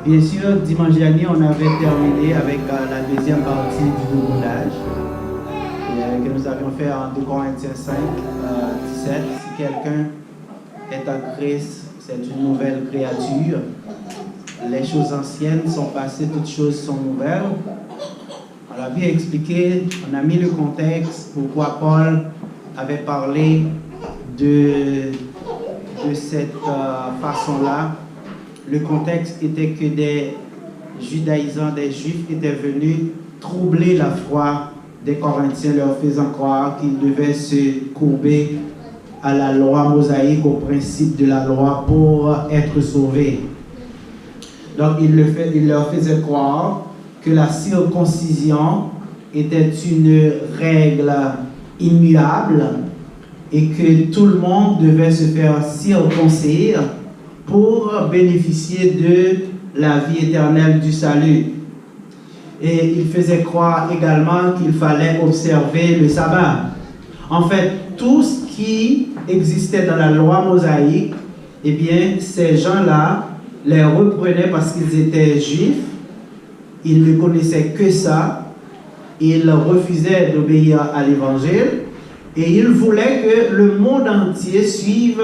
Bien sûr, dimanche dernier, on avait terminé avec la deuxième partie du doublage que nous avions fait en 2 Corinthiens 5, 17. Si quelqu'un est en Christ, c'est une nouvelle créature. Les choses anciennes sont passées, toutes choses sont nouvelles. On l'a bien expliqué, on a mis le contexte pourquoi Paul avait parlé de cette façon-là. Le contexte était que des judaïsants, des juifs étaient venus troubler la foi des Corinthiens, leur faisant croire qu'ils devaient se courber à la loi mosaïque, au principe de la loi pour être sauvés. Donc il leur faisait croire que la circoncision était une règle immuable et que tout le monde devait se faire circoncire pour bénéficier de la vie éternelle du salut. Et il faisait croire également qu'il fallait observer le sabbat. En fait, tout ce qui existait dans la loi mosaïque, eh bien, ces gens-là les reprenaient parce qu'ils étaient juifs, ils ne connaissaient que ça, ils refusaient d'obéir à l'évangile, et ils voulaient que le monde entier suive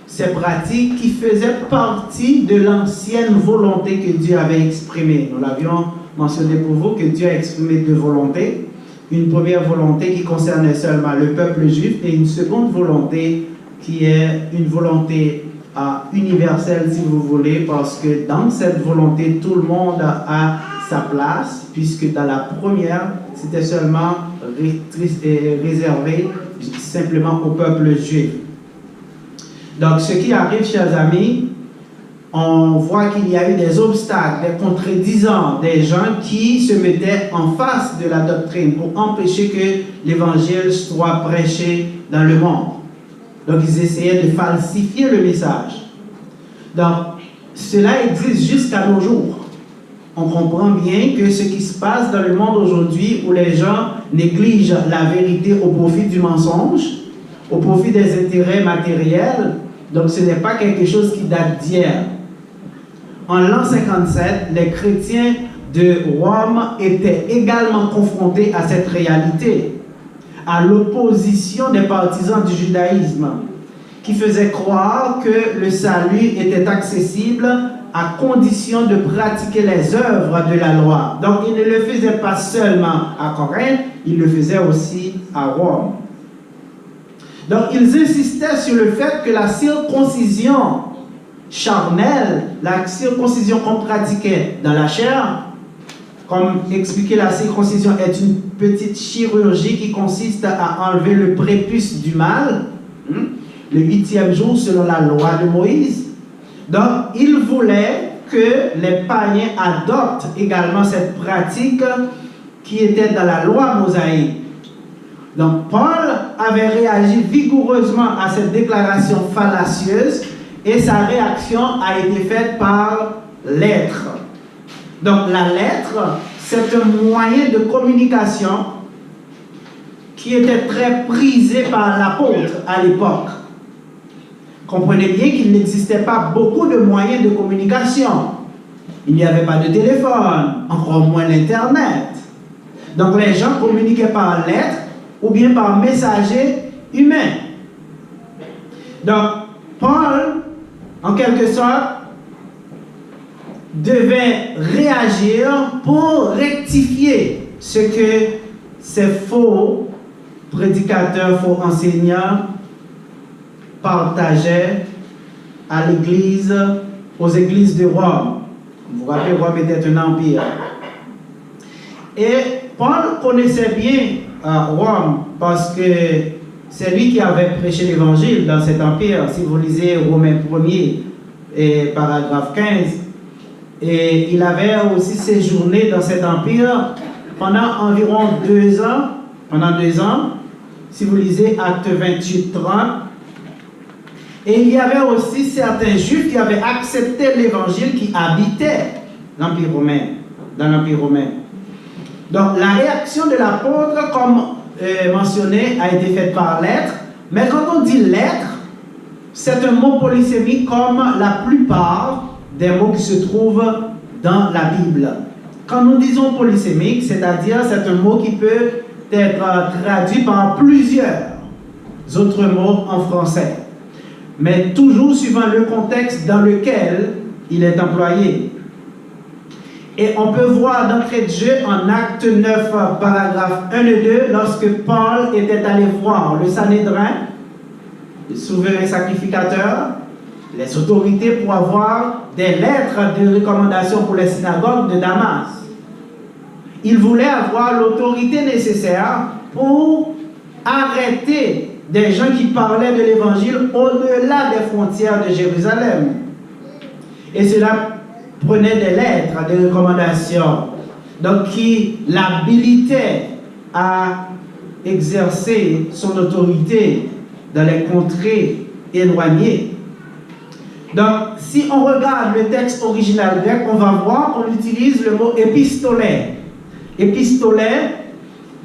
ces pratiques qui faisaient partie de l'ancienne volonté que Dieu avait exprimée. Nous l'avions mentionné pour vous que Dieu a exprimé 2 volontés. Une première volonté qui concernait seulement le peuple juif et une seconde volonté qui est une volonté universelle, si vous voulez, parce que dans cette volonté, tout le monde a sa place, puisque dans la première, c'était seulement réservé simplement au peuple juif. Donc, ce qui arrive, chers amis, on voit qu'il y a eu des obstacles, des contredisants, des gens qui se mettaient en face de la doctrine pour empêcher que l'évangile soit prêché dans le monde. Donc, ils essayaient de falsifier le message. Donc, cela existe jusqu'à nos jours. On comprend bien que ce qui se passe dans le monde aujourd'hui, où les gens négligent la vérité au profit du mensonge, au profit des intérêts matériels, donc ce n'est pas quelque chose qui date d'hier. En l'an 57, les chrétiens de Rome étaient également confrontés à cette réalité, à l'opposition des partisans du judaïsme, qui faisaient croire que le salut était accessible à condition de pratiquer les œuvres de la loi. Donc, ils ne le faisaient pas seulement à Corinthe, ils le faisaient aussi à Rome. Donc, ils insistaient sur le fait que la circoncision charnelle, la circoncision qu'on pratiquait dans la chair, comme expliqué, la circoncision est une petite chirurgie qui consiste à enlever le prépuce du mâle, le 8e jour selon la loi de Moïse. Donc, ils voulaient que les païens adoptent également cette pratique qui était dans la loi mosaïque. Donc, Paul avait réagi vigoureusement à cette déclaration fallacieuse et sa réaction a été faite par lettre. Donc, la lettre, c'est un moyen de communication qui était très prisé par l'apôtre à l'époque. Comprenez bien qu'il n'existait pas beaucoup de moyens de communication. Il n'y avait pas de téléphone, encore moins l'Internet. Donc, les gens communiquaient par lettre ou bien par messager humain. Donc, Paul, en quelque sorte, devait réagir pour rectifier ce que ces faux prédicateurs, faux enseignants partageaient à l'église, aux églises de Rome. Vous vous rappelez, Rome était un empire. Et Paul connaissait bien Rome parce que c'est lui qui avait prêché l'évangile dans cet empire. Si vous lisez Romains 1er et paragraphe 15, et il avait aussi séjourné dans cet empire pendant environ 2 ans. Pendant 2 ans, si vous lisez Actes 28, 30, et il y avait aussi certains juifs qui avaient accepté l'évangile qui habitaient l'Empire romain, dans l'Empire romain. Donc la réaction de l'apôtre, comme mentionné, a été faite par lettre. Mais quand on dit lettre, c'est un mot polysémique comme la plupart des mots qui se trouvent dans la Bible. Quand nous disons polysémique, c'est-à-dire c'est un mot qui peut être traduit par plusieurs autres mots en français, mais toujours suivant le contexte dans lequel il est employé. Et on peut voir d'entrée de jeu en Acte 9, paragraphe 1 et 2, lorsque Paul était allé voir le Sanhédrin, le souverain sacrificateur, les autorités pour avoir des lettres de recommandation pour les synagogues de Damas. Il voulait avoir l'autorité nécessaire pour arrêter des gens qui parlaient de l'évangile au-delà des frontières de Jérusalem. Et cela prenait des lettres de recommandation, donc qui l'habilitaient à exercer son autorité dans les contrées éloignées. Donc, si on regarde le texte original grec, on va voir qu'on utilise le mot épistolaire. Épistolaire,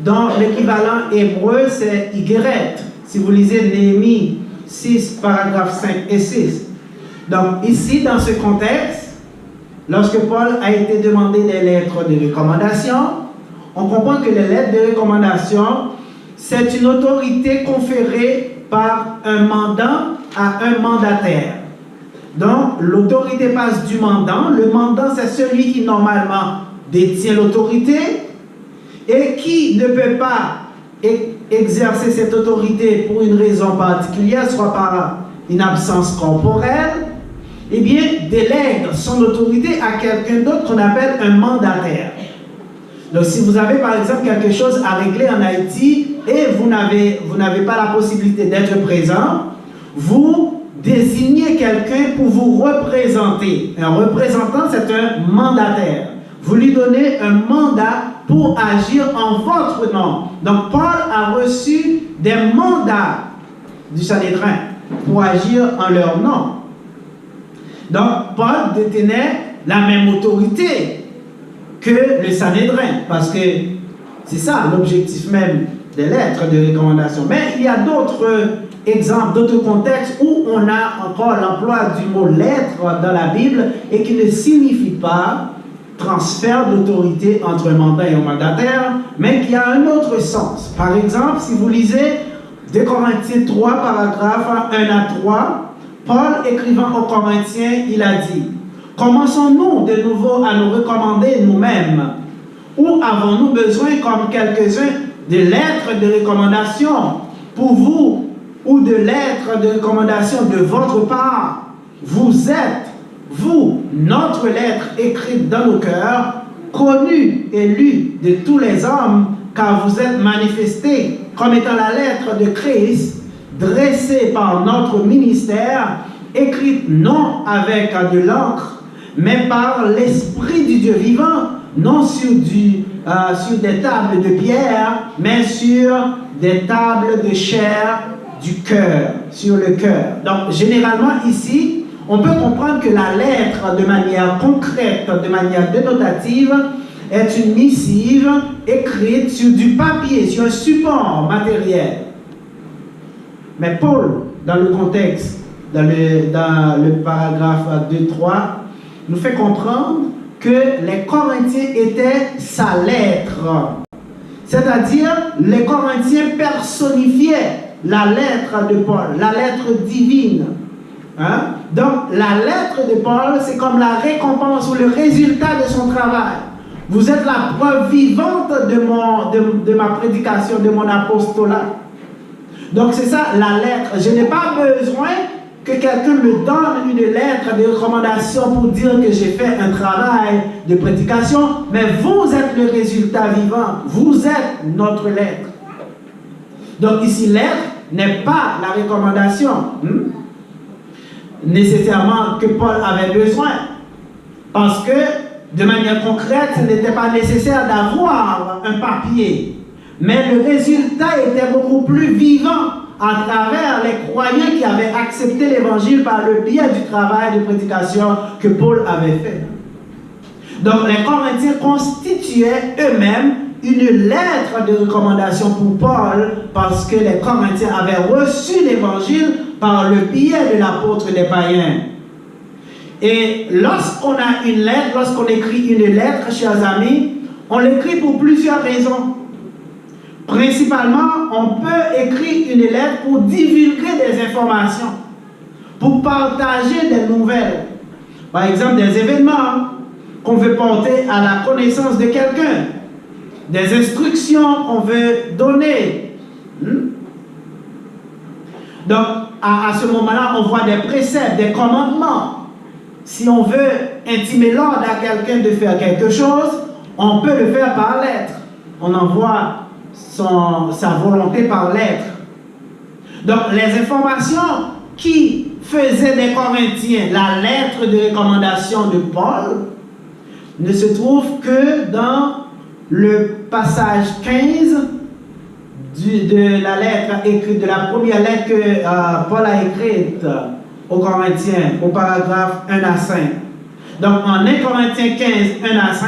dans l'équivalent hébreu, c'est Igeret. Si vous lisez Néhémie 6, paragraphes 5 et 6. Donc, ici, dans ce contexte, lorsque Paul a été demandé des lettres de recommandation, on comprend que les lettres de recommandation, c'est une autorité conférée par un mandant à un mandataire. Donc, l'autorité passe du mandant. Le mandant, c'est celui qui, normalement, détient l'autorité et qui ne peut pas exercer cette autorité pour une raison particulière, soit par une absence corporelle, eh bien, délègue son autorité à quelqu'un d'autre qu'on appelle un mandataire. Donc, si vous avez, par exemple, quelque chose à régler en Haïti et vous n'avez pas la possibilité d'être présent, vous désignez quelqu'un pour vous représenter. Un représentant, c'est un mandataire. Vous lui donnez un mandat pour agir en votre nom. Donc, Paul a reçu des mandats du Sanhédrin pour agir en leur nom. Donc, Paul détenait la même autorité que le Sanhédrin, parce que c'est ça l'objectif même des lettres de recommandation. Mais il y a d'autres exemples, d'autres contextes où on a encore l'emploi du mot lettre dans la Bible et qui ne signifie pas transfert d'autorité entre un mandat et un mandataire, mais qui a un autre sens. Par exemple, si vous lisez 2 Corinthiens 3, paragraphes 1 à 3, Paul, écrivant aux Corinthiens, il a dit: commençons-nous de nouveau à nous recommander nous-mêmes, ou avons-nous besoin, comme quelques-uns, de lettres de recommandation pour vous, ou de lettres de recommandation de votre part? Vous êtes, vous, notre lettre écrite dans nos cœurs, connue et lue de tous les hommes, car vous êtes manifestés comme étant la lettre de Christ, dressée par notre ministère, écrite non avec de l'encre, mais par l'Esprit du Dieu vivant, non sur des tables de pierre, mais sur des tables de chair du cœur, sur le cœur. Donc, généralement, ici, on peut comprendre que la lettre, de manière concrète, de manière dénotative, est une missive écrite sur du papier, sur un support matériel. Mais Paul, dans le contexte, dans le paragraphe 2-3, nous fait comprendre que les Corinthiens étaient sa lettre. C'est-à-dire, les Corinthiens personnifiaient la lettre de Paul, la lettre divine. Hein? Donc, la lettre de Paul, c'est comme la récompense ou le résultat de son travail. Vous êtes la preuve vivante de ma prédication, de mon apostolat. Donc, c'est ça, la lettre. Je n'ai pas besoin que quelqu'un me donne une lettre de recommandation pour dire que j'ai fait un travail de prédication, mais vous êtes le résultat vivant. Vous êtes notre lettre. Donc, ici, lettre n'est pas la recommandation nécessairement que Paul avait besoin. Parce que, de manière concrète, ce n'était pas nécessaire d'avoir un papier. Mais le résultat était beaucoup plus vivant à travers les croyants qui avaient accepté l'évangile par le biais du travail de prédication que Paul avait fait. Donc les Corinthiens constituaient eux-mêmes une lettre de recommandation pour Paul parce que les Corinthiens avaient reçu l'évangile par le biais de l'apôtre des païens. Et lorsqu'on a une lettre, lorsqu'on écrit une lettre, chers amis, on l'écrit pour plusieurs raisons. Principalement, on peut écrire une lettre pour divulguer des informations, pour partager des nouvelles. Par exemple, des événements qu'on veut porter à la connaissance de quelqu'un, des instructions qu'on veut donner. Donc, à ce moment-là, on voit des préceptes, des commandements. Si on veut intimer l'ordre à quelqu'un de faire quelque chose, on peut le faire par lettre. On envoie sa volonté par lettre. Donc, les informations qui faisaient des Corinthiens la lettre de recommandation de Paul ne se trouvent que dans le passage 15 de la lettre écrite, de la première lettre que Paul a écrite aux Corinthiens, au paragraphe 1 à 5. Donc, en 1 Corinthiens 15, 1 à 5,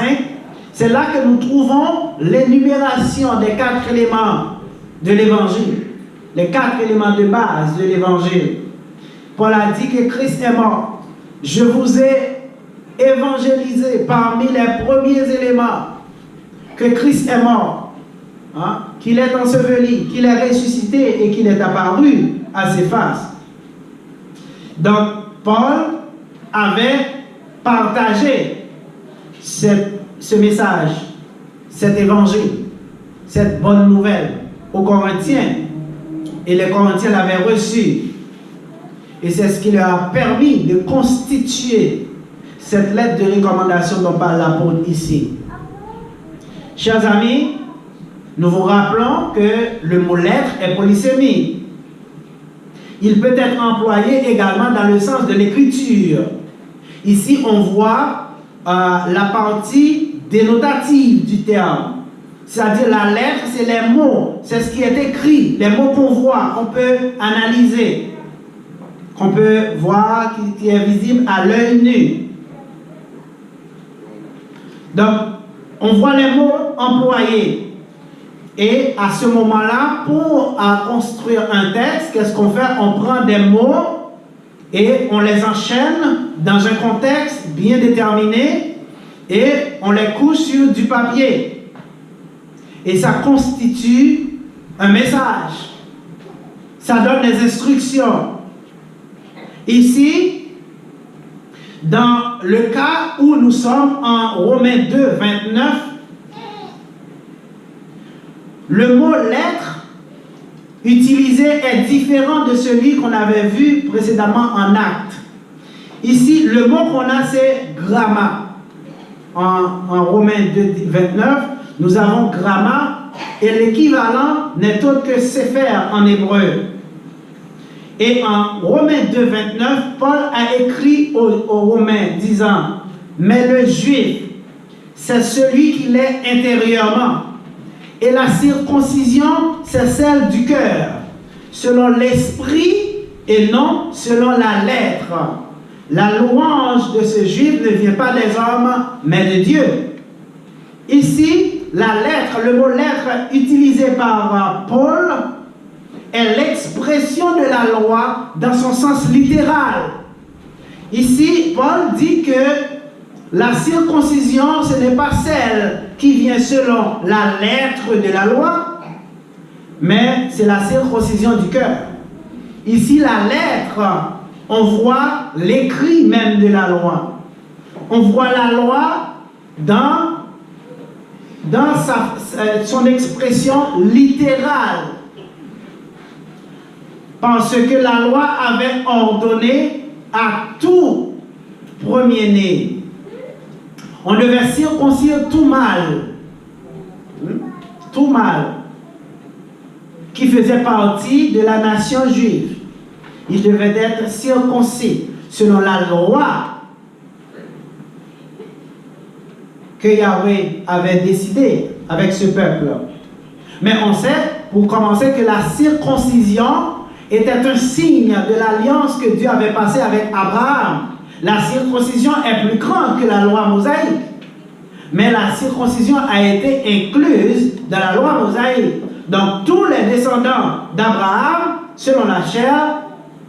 c'est là que nous trouvons l'énumération des 4 éléments de l'Évangile, les 4 éléments de base de l'Évangile. Paul a dit que Christ est mort. Je vous ai évangélisé parmi les premiers éléments que Christ est mort, qu'il est enseveli, qu'il est ressuscité et qu'il est apparu à ses faces. Donc, Paul avait partagé ce message, cet évangile, cette bonne nouvelle aux Corinthiens. Et les Corinthiens l'avaient reçu. Et c'est ce qui leur a permis de constituer cette lettre de recommandation dont parle l'apôtre ici. Chers amis, nous vous rappelons que le mot lettre est polysémique. Il peut être employé également dans le sens de l'écriture. Ici, on voit la partie dénotative du terme. C'est-à-dire la lettre, c'est les mots, c'est ce qui est écrit, les mots qu'on voit, qu'on peut analyser, qu'on peut voir, qui est visible à l'œil nu. Donc, on voit les mots employés. Et à ce moment-là, pour construire un texte, qu'est-ce qu'on fait? On prend des mots et on les enchaîne dans un contexte bien déterminé et on les couche sur du papier. Et ça constitue un message. Ça donne des instructions. Ici, dans le cas où nous sommes en Romains 2, 29, le mot lettre utilisé est différent de celui qu'on avait vu précédemment en acte. Ici, le mot qu'on a, c'est gramma. En Romains 2, 29, nous avons gramma et l'équivalent n'est autre que sefer en hébreu. Et en Romains 2, 29, Paul a écrit aux Romains disant « Mais le juif, c'est celui qui l'est intérieurement. Et la circoncision, c'est celle du cœur, selon l'esprit et non selon la lettre. La louange de ce juif ne vient pas des hommes, mais de Dieu. » Ici, la lettre, le mot lettre utilisé par Paul est l'expression de la loi dans son sens littéral. Ici, Paul dit que la circoncision, ce n'est pas celle qui vient selon la lettre de la loi, mais c'est la circoncision du cœur. Ici, la lettre, on voit l'écrit même de la loi. On voit la loi dans son expression littérale. Parce que la loi avait ordonné à tout premier-né. On devait circoncire tout mâle, qui faisait partie de la nation juive. Il devait être circoncis selon la loi que Yahweh avait décidé avec ce peuple. Mais on sait, pour commencer, que la circoncision était un signe de l'alliance que Dieu avait passée avec Abraham. La circoncision est plus grande que la loi mosaïque. Mais la circoncision a été incluse dans la loi mosaïque. Donc tous les descendants d'Abraham, selon la chair,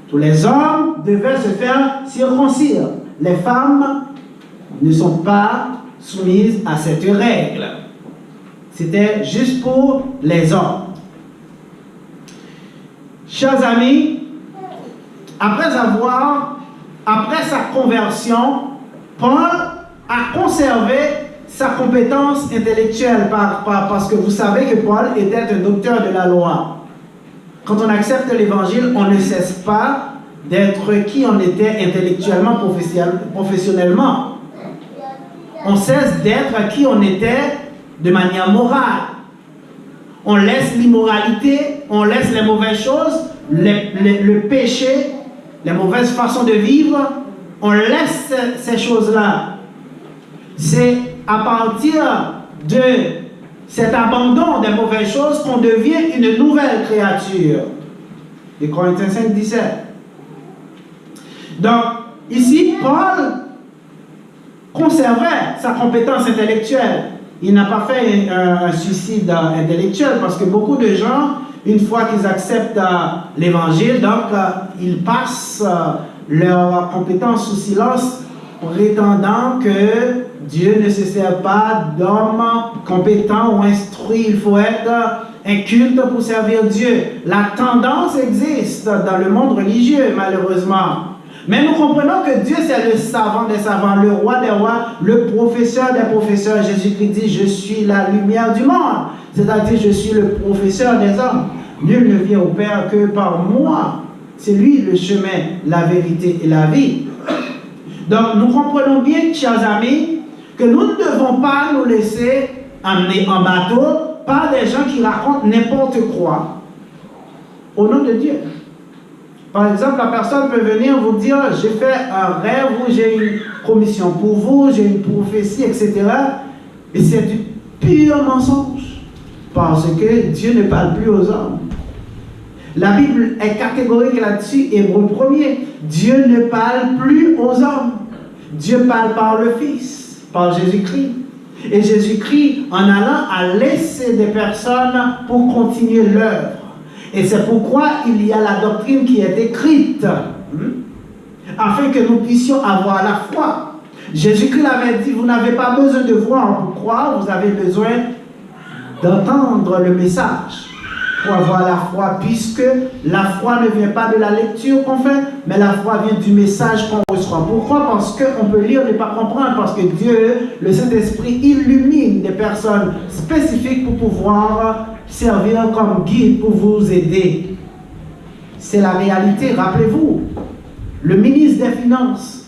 tous les hommes devaient se faire circoncire. les femmes ne sont pas soumises à cette règle. C'était juste pour les hommes. Chers amis, après sa conversion, Paul a conservé sa compétence intellectuelle parce que vous savez que Paul était un docteur de la loi. Quand on accepte l'évangile, on ne cesse pas d'être qui on était intellectuellement, professionnellement. On cesse d'être qui on était de manière morale. On laisse l'immoralité, on laisse les mauvaises choses, le péché, les mauvaises façons de vivre, on laisse ces choses-là. C'est à partir de cet abandon des mauvaises choses qu'on devient une nouvelle créature. Les Corinthiens 5, 17. Donc, ici, Paul conservait sa compétence intellectuelle. Il n'a pas fait un suicide intellectuel parce que beaucoup de gens, une fois qu'ils acceptent l'évangile, donc ils passent leur compétence sous silence, prétendant que Dieu ne se sert pas d'hommes compétents ou instruits. Il faut être inculte pour servir Dieu. La tendance existe dans le monde religieux, malheureusement. Mais nous comprenons que Dieu, c'est le savant des savants, le roi des rois, le professeur des professeurs. Jésus-Christ dit, je suis la lumière du monde. C'est-à-dire, je suis le professeur des hommes. Nul ne vient au Père que par moi. C'est lui le chemin, la vérité et la vie. Donc, nous comprenons bien, chers amis, que nous ne devons pas nous laisser amener en bateau par des gens qui racontent n'importe quoi au nom de Dieu. Par exemple, la personne peut venir vous dire, j'ai fait un rêve ou j'ai une commission pour vous, j'ai une prophétie, etc. Et c'est du pur mensonge. Parce que Dieu ne parle plus aux hommes. La Bible est catégorique là-dessus, Hébreux 1er. Dieu ne parle plus aux hommes. Dieu parle par le Fils, par Jésus-Christ. Et Jésus-Christ, en allant, a laissé des personnes pour continuer l'œuvre. Et c'est pourquoi il y a la doctrine qui est écrite, afin que nous puissions avoir la foi. Jésus-Christ avait dit, vous n'avez pas besoin de voir pour croire, vous avez besoin d'entendre le message pour avoir la foi, puisque la foi ne vient pas de la lecture qu'on fait, mais la foi vient du message qu'on reçoit. Pourquoi? Parce qu'on peut lire et ne pas comprendre, parce que Dieu, le Saint-Esprit, illumine des personnes spécifiques pour pouvoir servir comme guide pour vous aider. C'est la réalité. Rappelez-vous, le ministre des Finances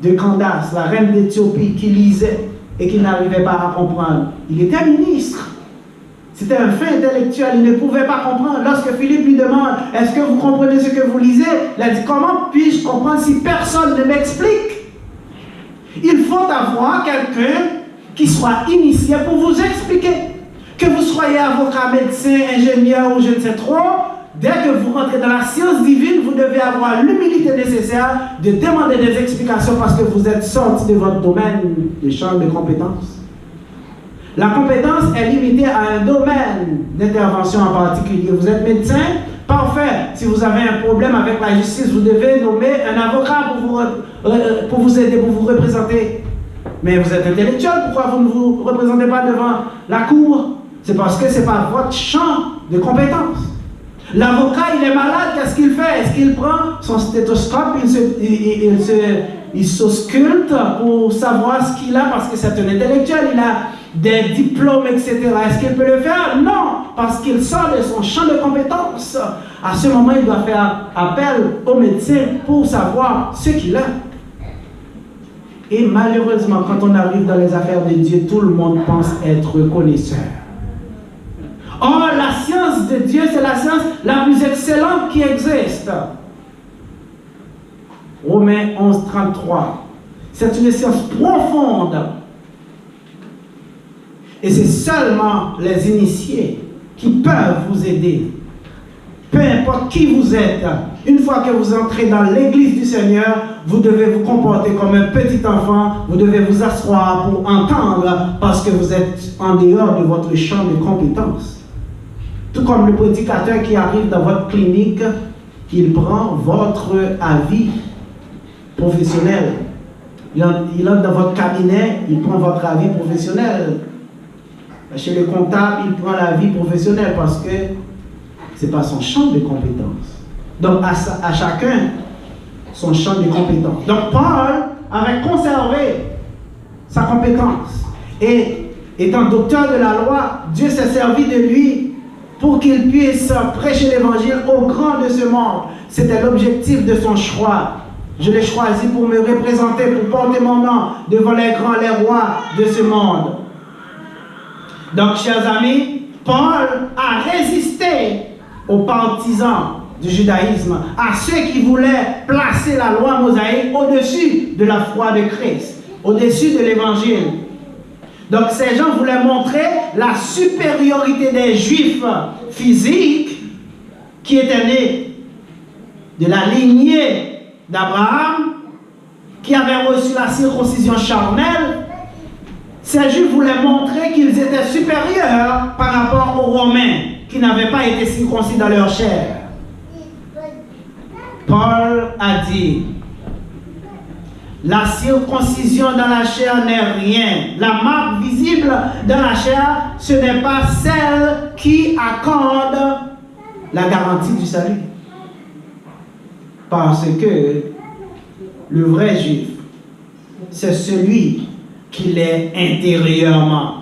de Candace, la reine d'Éthiopie, qui lisait et qui n'arrivait pas à comprendre. Il était ministre. C'était un fait intellectuel. Il ne pouvait pas comprendre. Lorsque Philippe lui demande, est-ce que vous comprenez ce que vous lisez? Il a dit, comment puis-je comprendre si personne ne m'explique? Il faut avoir quelqu'un qui soit initié pour vous expliquer. Que vous soyez avocat, médecin, ingénieur ou je ne sais trop, dès que vous rentrez dans la science divine, vous devez avoir l'humilité nécessaire de demander des explications parce que vous êtes sorti de votre domaine de champ de compétences. La compétence est limitée à un domaine d'intervention en particulier. Vous êtes médecin, parfait. Si vous avez un problème avec la justice, vous devez nommer un avocat pour vous aider, pour vous représenter. Mais vous êtes intellectuel, pourquoi vous ne vous représentez pas devant la cour? C'est parce que ce n'est pas votre champ de compétence. L'avocat, il est malade, qu'est-ce qu'il fait? Est-ce qu'il prend son stéthoscope, il s'ausculte pour savoir ce qu'il a parce que c'est un intellectuel, il a des diplômes, etc. Est-ce qu'il peut le faire? Non, parce qu'il sort de son champ de compétences. À ce moment, il doit faire appel au médecin pour savoir ce qu'il a. Et malheureusement, quand on arrive dans les affaires de Dieu, tout le monde pense être connaisseur. Or, la science de Dieu, c'est la science la plus excellente qui existe. Romains 11, 33. C'est une science profonde. Et c'est seulement les initiés qui peuvent vous aider. Peu importe qui vous êtes, une fois que vous entrez dans l'église du Seigneur, vous devez vous comporter comme un petit enfant, vous devez vous asseoir pour entendre parce que vous êtes en dehors de votre champ de compétences. Tout comme le prédicateur qui arrive dans votre clinique, il prend votre avis professionnel. Il entre dans votre cabinet, il prend votre avis professionnel. Chez le comptable, il prend l'avis professionnel parce que ce n'est pas son champ de compétences. Donc, à chacun, son champ de compétences. Donc, Paul avait conservé sa compétence. Et étant docteur de la loi, Dieu s'est servi de lui pour qu'il puisse prêcher l'évangile aux grands de ce monde. C'était l'objectif de son choix. Je l'ai choisi pour me représenter, pour porter mon nom devant les grands, les rois de ce monde. Donc, chers amis, Paul a résisté aux partisans du judaïsme, à ceux qui voulaient placer la loi mosaïque au-dessus de la foi de Christ, au-dessus de l'évangile. Donc, ces gens voulaient montrer la supériorité des Juifs physiques qui étaient nés de la lignée d'Abraham, qui avaient reçu la circoncision charnelle. Ces Juifs voulaient montrer qu'ils étaient supérieurs par rapport aux Romains qui n'avaient pas été circoncis dans leur chair. Paul a dit, la circoncision dans la chair n'est rien. La marque visible dans la chair, ce n'est pas celle qui accorde la garantie du salut. Parce que le vrai juif, c'est celui qui l'est intérieurement.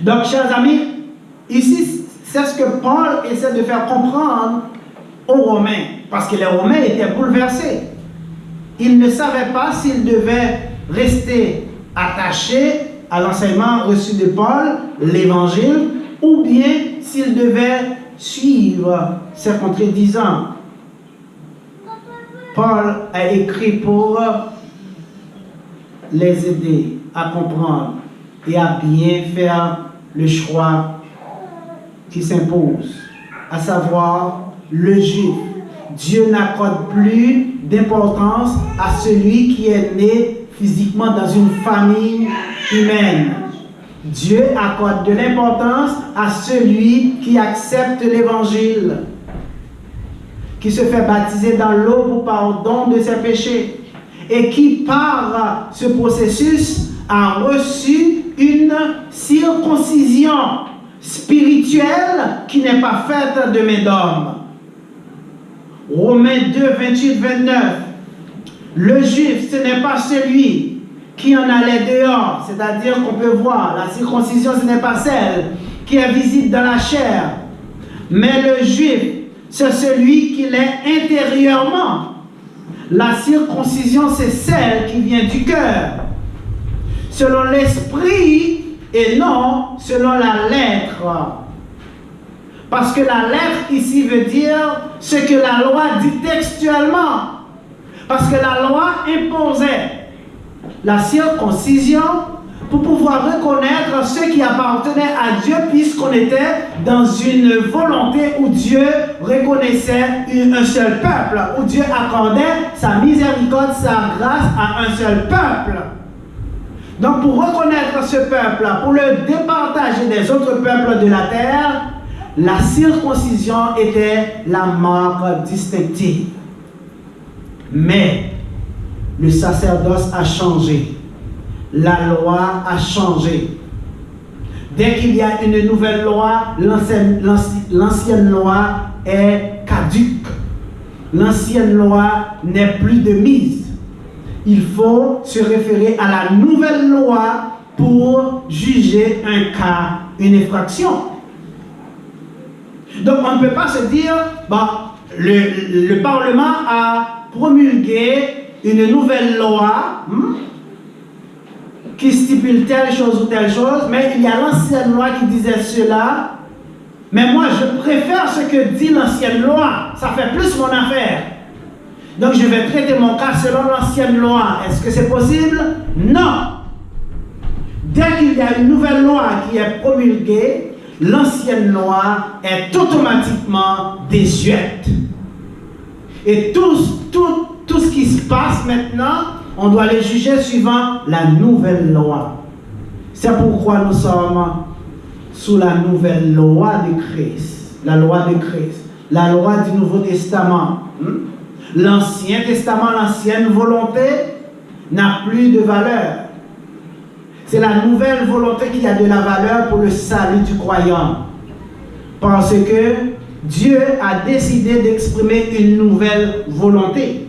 Donc, chers amis, ici, c'est ce que Paul essaie de faire comprendre aux Romains, parce que les Romains étaient bouleversés. Ils ne savaient pas s'ils devaient rester attachés à l'enseignement reçu de Paul, l'évangile, ou bien s'ils devaient suivre ses contredisants. Paul a écrit pour les aider à comprendre et à bien faire le choix qui s'impose, à savoir le juif. Dieu n'accorde plus d'importance à celui qui est né physiquement dans une famille humaine. Dieu accorde de l'importance à celui qui accepte l'évangile, qui se fait baptiser dans l'eau pour pardon de ses péchés et qui, par ce processus, a reçu une circoncision spirituelle qui n'est pas faite de main d'homme. Romains 2, 28, 29. Le juif, ce n'est pas celui qui en allait dehors, c'est-à-dire qu'on peut voir, la circoncision, ce n'est pas celle qui est visible dans la chair, mais le juif, c'est celui qui l'est intérieurement. La circoncision, c'est celle qui vient du cœur, selon l'esprit et non selon la lettre. Parce que la lettre ici veut dire ce que la loi dit textuellement. Parce que la loi imposait la circoncision pour pouvoir reconnaître ce qui appartenait à Dieu, puisqu'on était dans une volonté où Dieu reconnaissait un seul peuple, où Dieu accordait sa miséricorde, sa grâce à un seul peuple. Donc pour reconnaître ce peuple, pour le départager des autres peuples de la terre, la circoncision était la marque distinctive. Mais le sacerdoce a changé. La loi a changé. Dès qu'il y a une nouvelle loi, l'ancienne loi est caduque. L'ancienne loi n'est plus de mise. Il faut se référer à la nouvelle loi pour juger un cas, une infraction. Donc on ne peut pas se dire, bon, le Parlement a promulgué une nouvelle loi qui stipule telle chose ou telle chose, mais il y a l'ancienne loi qui disait cela, mais moi je préfère ce que dit l'ancienne loi, ça fait plus mon affaire. Donc je vais traiter mon cas selon l'ancienne loi. Est-ce que c'est possible? Non. Dès qu'il y a une nouvelle loi qui est promulguée, l'ancienne loi est automatiquement désuète. Et tout ce qui se passe maintenant, on doit les juger suivant la nouvelle loi. C'est pourquoi nous sommes sous la nouvelle loi de Christ. La loi de Christ. La loi du Nouveau Testament. L'Ancien Testament, l'ancienne volonté, n'a plus de valeur. C'est la nouvelle volonté qui a de la valeur pour le salut du croyant. Parce que Dieu a décidé d'exprimer une nouvelle volonté.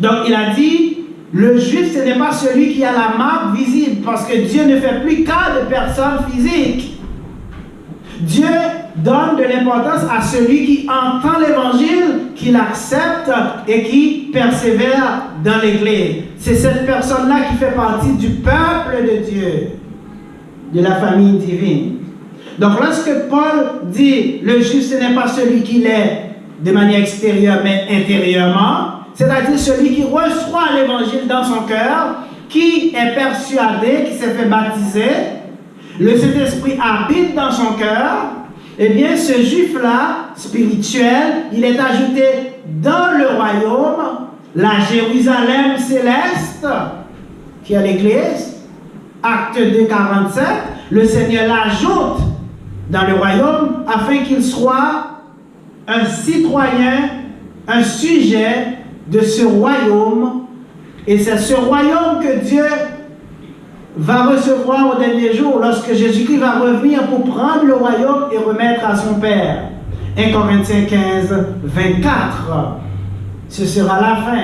Donc il a dit, le juif, ce n'est pas celui qui a la marque visible, parce que Dieu ne fait plus cas de personnes physiques. Dieu donne de l'importance à celui qui entend l'évangile, qui l'accepte et qui persévère dans l'Église. C'est cette personne-là qui fait partie du peuple de Dieu, de la famille divine. Donc lorsque Paul dit, le juif, ce n'est pas celui qui l'est de manière extérieure, mais intérieurement, c'est-à-dire celui qui reçoit l'évangile dans son cœur, qui est persuadé, qui s'est fait baptiser, le Saint-Esprit habite dans son cœur, eh bien ce juif-là, spirituel, il est ajouté dans le royaume, la Jérusalem céleste, qui est l'Église, Acte 2, 47, le Seigneur l'ajoute dans le royaume afin qu'il soit un citoyen, un sujet de ce royaume, et c'est ce royaume que Dieu va recevoir au dernier jour lorsque Jésus-Christ va revenir pour prendre le royaume et remettre à son Père. 1 Corinthiens 15, 24. Ce sera la fin.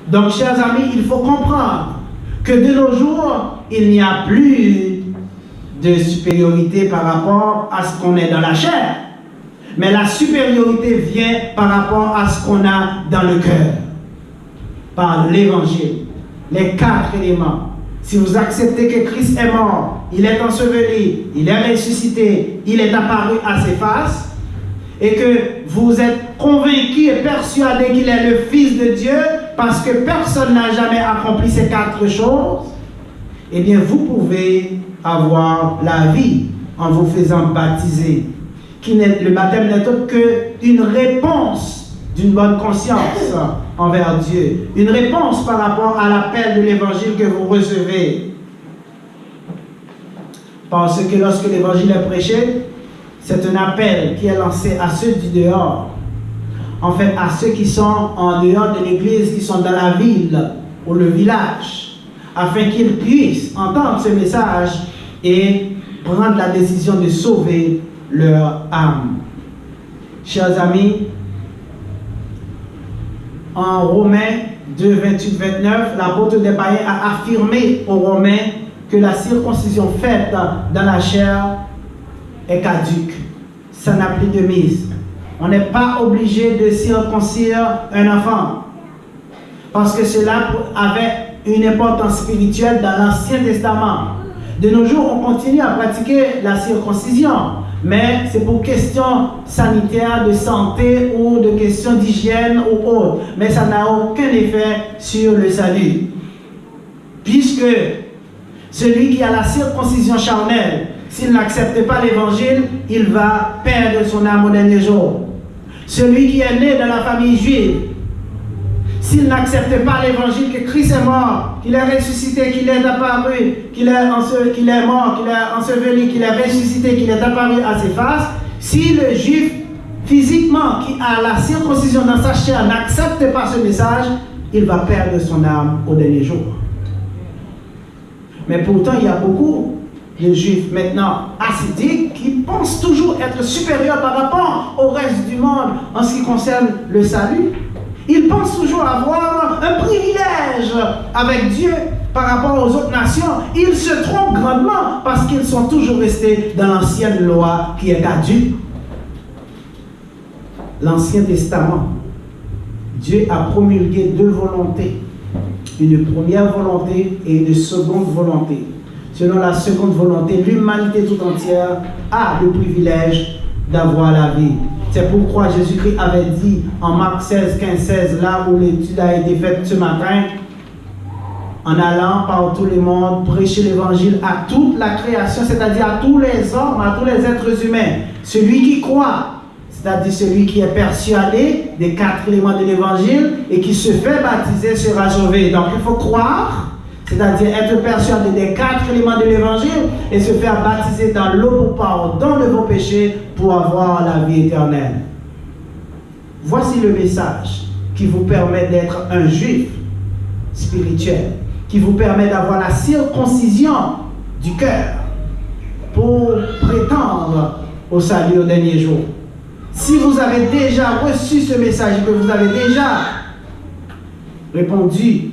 Donc, chers amis, il faut comprendre que de nos jours, il n'y a plus de supériorité par rapport à ce qu'on est dans la chair. Mais la supériorité vient par rapport à ce qu'on a dans le cœur. Par l'évangile. Les 4 éléments. Si vous acceptez que Christ est mort, il est enseveli, il est ressuscité, il est apparu à ses faces, et que vous êtes convaincu et persuadé qu'il est le Fils de Dieu, parce que personne n'a jamais accompli ces 4 choses, eh bien vous pouvez avoir la vie en vous faisant baptiser. Le baptême n'est autre qu'une réponse d'une bonne conscience envers Dieu. Une réponse par rapport à l'appel de l'évangile que vous recevez. Parce que lorsque l'évangile est prêché, c'est un appel qui est lancé à ceux du dehors. En fait, à ceux qui sont en dehors de l'église, qui sont dans la ville ou le village, afin qu'ils puissent entendre ce message et prendre la décision de sauver leur âme. Chers amis, en Romains 2, 28, 29, l'apôtre des païens a affirmé aux Romains que la circoncision faite dans la chair est caduque. Ça n'a plus de mise. On n'est pas obligé de circoncire un enfant, parce que cela avait une importance spirituelle dans l'Ancien Testament. De nos jours, on continue à pratiquer la circoncision, mais c'est pour questions sanitaires, de santé ou de questions d'hygiène ou autre. Mais ça n'a aucun effet sur le salut. Puisque celui qui a la circoncision charnelle, s'il n'accepte pas l'évangile, il va perdre son âme au dernier jour. Celui qui est né dans la famille juive, s'il n'accepte pas l'évangile, que Christ est mort, qu'il est ressuscité, qu'il est apparu, qu'il est mort, qu'il est enseveli, qu'il est ressuscité, qu'il est apparu à ses faces, si le juif physiquement qui a la circoncision dans sa chair n'accepte pas ce message, il va perdre son âme au dernier jour. Mais pourtant, il y a beaucoup de juifs maintenant assidiques qui pensent toujours être supérieurs par rapport au reste du monde en ce qui concerne le salut. Ils pensent toujours avoir un privilège avec Dieu par rapport aux autres nations. Ils se trompent grandement parce qu'ils sont toujours restés dans l'ancienne loi qui est caduque. L'Ancien Testament, Dieu a promulgué 2 volontés. Une première volonté et une seconde volonté. Selon la seconde volonté, l'humanité tout entière a le privilège d'avoir la vie. C'est pourquoi Jésus-Christ avait dit en Marc 16, 15, 16, là où l'étude a été faite ce matin, en allant par tout le monde, prêcher l'évangile à toute la création, c'est-à-dire à tous les hommes, à tous les êtres humains. Celui qui croit, c'est-à-dire celui qui est persuadé des 4 éléments de l'évangile et qui se fait baptiser sera sauvé. Donc il faut croire, c'est-à-dire être persuadé des 4 éléments de l'évangile et se faire baptiser dans l'eau pour pardon de vos péchés pour avoir la vie éternelle. Voici le message qui vous permet d'être un juif spirituelle qui vous permet d'avoir la circoncision du cœur pour prétendre au salut au dernier jour. Si vous avez déjà reçu ce message et que vous avez déjà répondu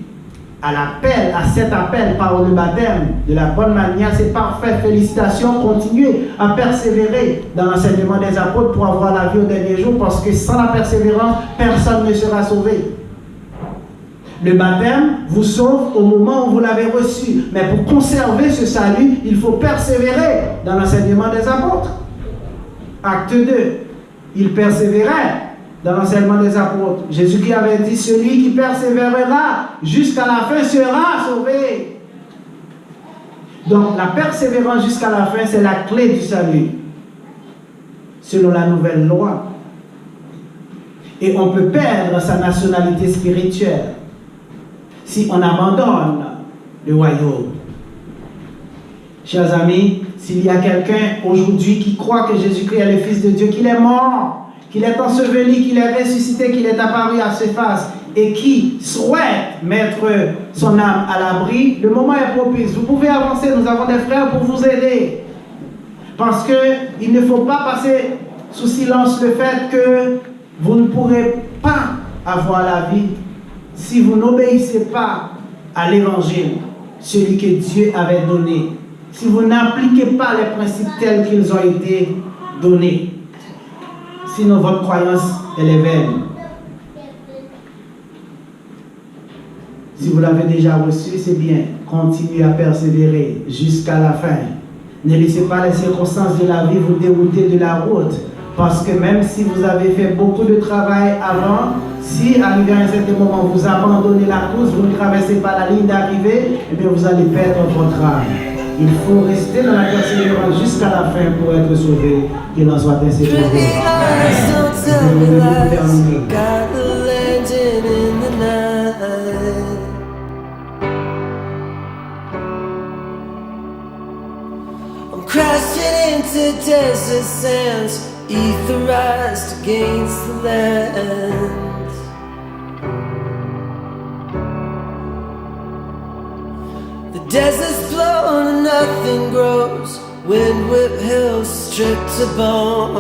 à l'appel, à cet appel par le baptême de la bonne manière, c'est parfait. Félicitations, continuez à persévérer dans l'enseignement des apôtres pour avoir la vie au dernier jour, parce que sans la persévérance, personne ne sera sauvé. Le baptême vous sauve au moment où vous l'avez reçu, mais pour conserver ce salut, il faut persévérer dans l'enseignement des apôtres. Acte 2, il persévérait dans l'enseignement des apôtres. Jésus-Christ avait dit, celui qui persévérera jusqu'à la fin sera sauvé. Donc la persévérance jusqu'à la fin, c'est la clé du salut, selon la nouvelle loi. Et on peut perdre sa nationalité spirituelle si on abandonne le royaume. Chers amis, s'il y a quelqu'un aujourd'hui qui croit que Jésus-Christ est le Fils de Dieu, qu'il est mort, qu'il est enseveli, qu'il est ressuscité, qu'il est apparu à ses faces et qui souhaite mettre son âme à l'abri, le moment est propice. Vous pouvez avancer, nous avons des frères pour vous aider. Parce qu'il ne faut pas passer sous silence le fait que vous ne pourrez pas avoir la vie si vous n'obéissez pas à l'évangile, celui que Dieu avait donné. Si vous n'appliquez pas les principes tels qu'ils ont été donnés. Sinon, votre croyance, elle est vaine. Si vous l'avez déjà reçu, c'est bien. Continuez à persévérer jusqu'à la fin. Ne laissez pas les circonstances de la vie vous dérouter de la route. Parce que même si vous avez fait beaucoup de travail avant, si arrivé à un certain moment vous abandonnez la course, vous ne traversez pas la ligne d'arrivée, eh bien vous allez perdre votre âme. Il faut rester dans la persévérance jusqu'à la fin pour être sauvé. Qu'il en soit ainsi pour vous. I'm crashing into desert sands, etherized against the land. The desert's blown and nothing grows, wind whipped hills stripped to bone.